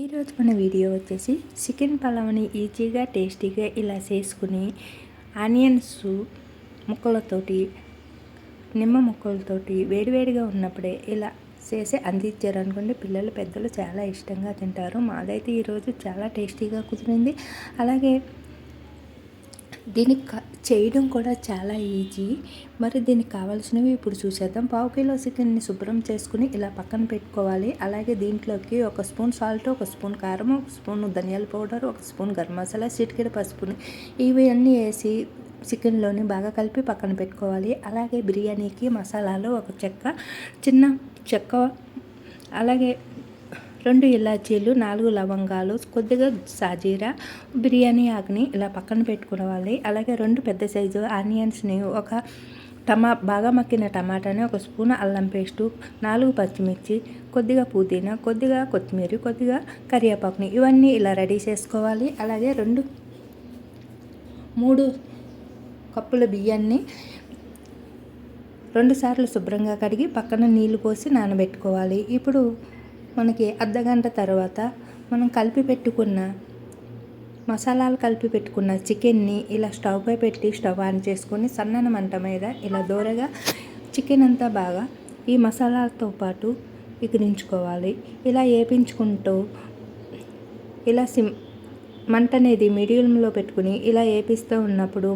ఈరోజు మన వీడియో వచ్చేసి చికెన్ పలావ్ని ఈజీగా టేస్టీగా ఇలా చేసుకుని ఆనియన్స్ ముక్కలతోటి నిమ్మ ముక్కలతోటి వేడివేడిగా ఉన్నప్పుడే ఇలా చేసి అందించారనుకోండి, పిల్లలు పెద్దలు చాలా ఇష్టంగా తింటారు. మాదైతే ఈరోజు చాలా టేస్టీగా కుదిరింది. అలాగే దీన్ని చేయడం కూడా చాలా ఈజీ. మరి దీనికి కావాల్సినవి ఇప్పుడు చూసేద్దాం. పావు కిలో చికెన్ని శుభ్రం చేసుకుని ఇలా పక్కన పెట్టుకోవాలి. అలాగే దీంట్లోకి 1 స్పూన్ సాల్ట్, 1 స్పూన్ కారం, 1 స్పూన్ ధనియాల పౌడర్, 1 స్పూన్ గరం మసాలా, చిటికెడు పసుపుని ఇవన్నీ వేసి చికెన్లోని బాగా కలిపి పక్కన పెట్టుకోవాలి. అలాగే బిర్యానీకి మసాలాలు 1 చెక్క, చిన్న చెక్క, అలాగే 2 ఇలాచీలు, 4 లవంగాలు, కొద్దిగా సాజీరా, బిర్యానీ ఆకుని ఇలా పక్కన పెట్టుకోవాలి. అలాగే 2 పెద్ద సైజు ఆనియన్స్ని, బాగా మక్కిన టమాటాని, 1 స్పూన్ అల్లం పేస్టు, 4 పచ్చిమిర్చి, కొద్దిగా పుదీనా, కొద్దిగా కొత్తిమీర, కొద్దిగా కరివేపాకుని ఇవన్నీ ఇలా రెడీ చేసుకోవాలి. అలాగే 3 కప్పుల బియ్యాన్ని 2 సార్లు శుభ్రంగా కడిగి పక్కన నీళ్లు పోసి నానబెట్టుకోవాలి. ఇప్పుడు మనకి అర్ధగంట తర్వాత మనం మసాలాలు కలిపి పెట్టుకున్న చికెన్ని ఇలా స్టవ్ పై పెట్టి స్టవ్ ఆన్ చేసుకొని సన్నని మంట మీద ఇలా దూరగా చికెన్ అంతా బాగా ఈ మసాలాలతో పాటు ఎగిరించుకోవాలి. ఇలా వేపించుకుంటూ ఇలా మంట అనేది మీడియంలో పెట్టుకుని ఇలా వేపిస్తూ ఉన్నప్పుడు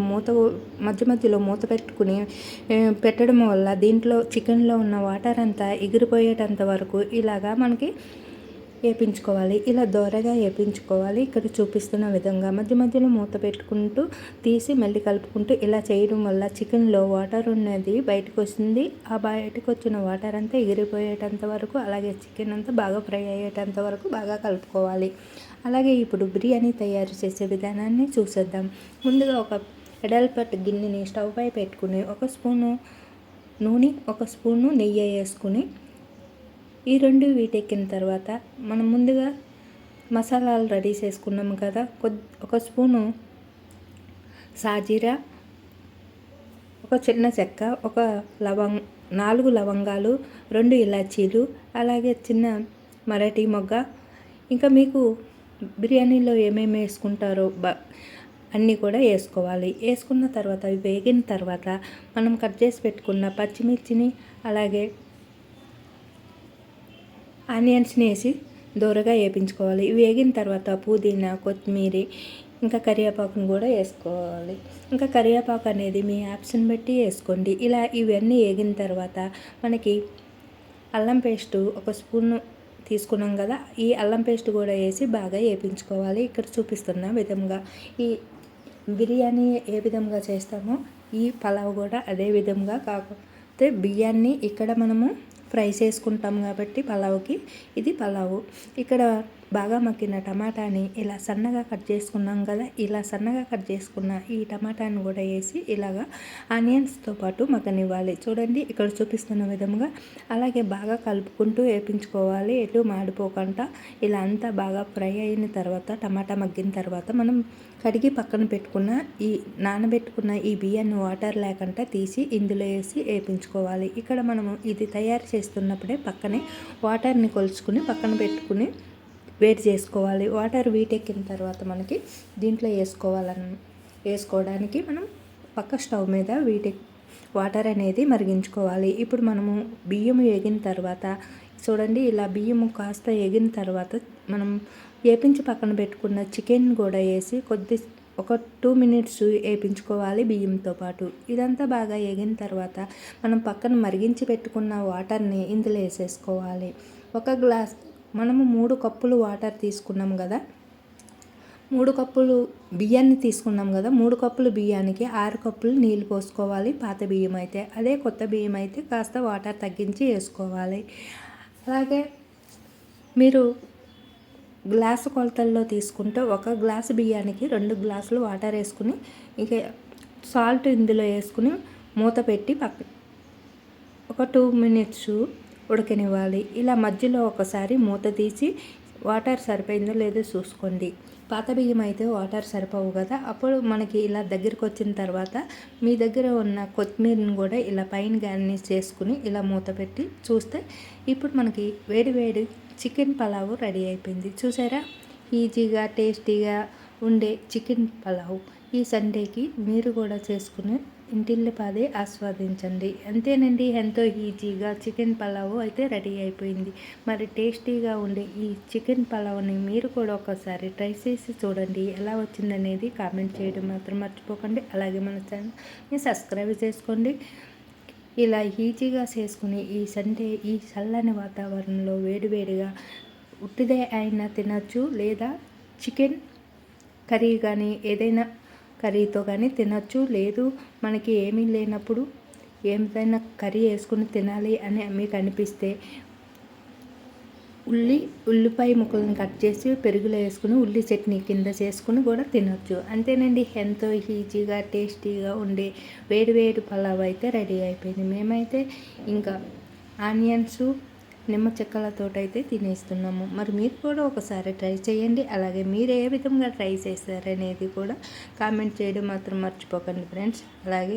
మధ్య మధ్యలో మూత పెట్టుకుని పెట్టడం వల్ల దీంట్లో చికెన్లో ఉన్న వాటర్ అంతా ఎగిరిపోయేటంత వరకు ఇలాగా మనకి వేపించుకోవాలి. ఇలా దోరగా వేపించుకోవాలి. ఇక్కడ చూపిస్తున్న విధంగా మధ్య మధ్యలో మూత పెట్టుకుంటూ తీసి మళ్ళీ కలుపుకుంటూ ఇలా చేయడం వల్ల చికెన్లో వాటర్ ఉన్నది బయటకు వస్తుంది. ఆ బయటకు వచ్చిన వాటర్ అంతా ఎగిరిపోయేటంత వరకు, అలాగే చికెన్ అంతా బాగా ఫ్రై అయ్యేటంత వరకు బాగా కలుపుకోవాలి. అలాగే ఇప్పుడు బిర్యానీ తయారు చేసే విధానాన్ని చూసేద్దాం. ముందుగా ఒక ఎడల్పటి గిన్నెని స్టవ్ పై పెట్టుకుని 1 స్పూను నూనె, 1 స్పూను నెయ్యి వేసుకుని ఈ 2 వీటెక్కిన తర్వాత మనం ముందుగా మసాలాలు రెడీ చేసుకున్నాము కదా, 1 స్పూను సాజీరా, 1 చిన్న చెక్క, 4 లవంగాలు, 2 ఇలాచీలు, అలాగే చిన్న మరాఠీ మొగ్గ, ఇంకా మీకు బిర్యానీలో ఏమేమి వేసుకుంటారో అన్నీ కూడా వేసుకోవాలి. వేసుకున్న తర్వాత అవి వేగిన తర్వాత మనం కట్ చేసి పెట్టుకున్న పచ్చిమిర్చిని అలాగే ఆనియన్స్ని వేసి దూరగా వేపించుకోవాలి. ఇవి వేగిన తర్వాత పుదీనా, కొత్తిమీర, ఇంకా కరివేపాకును కూడా వేసుకోవాలి. ఇంకా కరివేపాకు అనేది మీ ఆప్షన్ బట్టి వేసుకోండి. ఇలా ఇవన్నీ వేగిన తర్వాత మనకి అల్లం పేస్టు 1 స్పూను తీసుకున్నాం కదా, ఈ అల్లం పేస్ట్ కూడా వేసి బాగా వేపించుకోవాలి. ఇక్కడ చూపిస్తున్న విధంగా ఈ బిర్యానీ ఏ విధంగా చేస్తామో ఈ పలావ్ కూడా అదే విధంగా, కాకపోతే బియ్యాన్ని ఇక్కడ మనము ఫ్రై చేసుకుంటాం కాబట్టి పలావ్కి ఇది పలావు. ఇక్కడ బాగా మక్కిన టమాటాని ఇలా సన్నగా కట్ చేసుకున్నాం కదా, ఇలా సన్నగా కట్ చేసుకున్న ఈ టమాటాని కూడా వేసి ఇలాగా ఆనియన్స్తో పాటు మగ్గనివ్వాలి. చూడండి ఇక్కడ చూపిస్తున్న విధంగా. అలాగే బాగా కలుపుకుంటూ వేపించుకోవాలి, ఎటు మాడిపోకుండా. ఇలా అంతా బాగా ఫ్రై అయిన తర్వాత టమాటా మగ్గిన తర్వాత మనం కడిగి పక్కన పెట్టుకున్న నానబెట్టుకున్న ఈ బియ్యాన్ని వాటర్ లేకుండా తీసి ఇందులో వేసి వేపించుకోవాలి. ఇక్కడ మనము ఇది తయారు చేస్తున్నప్పుడే పక్కనే వాటర్ని కొలుచుకుని పక్కన పెట్టుకుని వేడి చేసుకోవాలి. వాటర్ వీటెక్కిన తర్వాత మనకి దీంట్లో వేసుకోవడానికి మనం పక్క స్టవ్ మీద వాటర్ అనేది మరిగించుకోవాలి. ఇప్పుడు మనము బియ్యం వేగిన తర్వాత చూడండి, ఇలా బియ్యము కాస్త వేగిన తర్వాత మనం వేపించి పక్కన పెట్టుకున్న చికెన్ కూడా వేసి ఒక 2 మినిట్స్ వేపించుకోవాలి బియ్యంతో పాటు. ఇదంతా బాగా వేగిన తర్వాత మనం పక్కన మరిగించి పెట్టుకున్న వాటర్ని ఇందులో వేసేసుకోవాలి. మనము 3 కప్పులు వాటర్ తీసుకున్నాం కదా, 3 కప్పులు బియ్యాన్ని తీసుకున్నాం కదా, 3 కప్పులు బియ్యానికి 6 కప్పులు నీళ్ళు పోసుకోవాలి. పాత బియ్యం అయితే, అదే కొత్త బియ్యం అయితే కాస్త వాటర్ తగ్గించి వేసుకోవాలి. అలాగే మీరు గ్లాసు కొలతల్లో తీసుకుంటే 1 గ్లాసు బియ్యానికి 2 గ్లాసులు వాటర్ వేసుకుని ఇక సాల్ట్ ఇందులో వేసుకుని మూత పెట్టి ఒక 2 మినిట్స్ ఉడకనివ్వాలి. ఇలా మధ్యలో ఒకసారి మూత తీసి వాటర్ సరిపోయిందో లేదో చూసుకోండి. పాత బియ్యం అయితే వాటర్ సరిపోవు కదా, అప్పుడు మనకి ఇలా దగ్గరికి వచ్చిన తర్వాత మీ దగ్గర ఉన్న కొత్తిమీరని కూడా ఇలా పైన గార్నిష్ చేసుకుని ఇలా మూత పెట్టి చూస్తే ఇప్పుడు మనకి వేడి వేడి చికెన్ పలావు రెడీ అయిపోయింది. చూసారా, ఈజీగా టేస్టీగా ఉండే చికెన్ పలావ్ ఈ సండేకి మీరు కూడా చేసుకుని ఇంటిల్లిపాదే ఆస్వాదించండి. అంతేనండి, ఎంతో ఈజీగా చికెన్ పలావ్ అయితే రెడీ అయిపోయింది. మరి టేస్టీగా ఉండే ఈ చికెన్ పలావ్ని మీరు కూడా ఒకసారి ట్రై చేసి చూడండి. ఎలా వచ్చిందనేది కామెంట్ చేయడం మాత్రం మర్చిపోకండి. అలాగే మన ఛానల్ని సబ్స్క్రైబ్ చేసుకోండి. ఇలా ఈజీగా చేసుకుని ఈ సండే ఈ చల్లని వాతావరణంలో వేడివేడిగా ఉట్టిదే అయినా తినచ్చు, లేదా చికెన్ కర్రీ కానీ ఏదైనా కర్రీతో కానీ తినచ్చు. లేదు మనకి ఏమీ లేనప్పుడు ఏదైనా కర్రీ వేసుకుని తినాలి అని మీకు అనిపిస్తే ఉల్లిపాయ ముక్కలను కట్ చేసి పెరుగులో వేసుకుని ఉల్లి చట్నీ కింద చేసుకుని కూడా తినొచ్చు. అంతేనండి, ఎంతో ఈజీగా టేస్టీగా ఉండే వేడి పలావ్ అయితే రెడీ అయిపోయింది. మేమైతే ఇంకా ఆనియన్స్ నిమ్మ చెక్కలతో అయితే తినేస్తున్నాము. మరి మీరు కూడా ఒకసారి ట్రై చేయండి. అలాగే మీరు ఏ విధంగా ట్రై చేశారనేది కూడా కామెంట్ చేయడం మాత్రం మర్చిపోకండి ఫ్రెండ్స్. అలాగే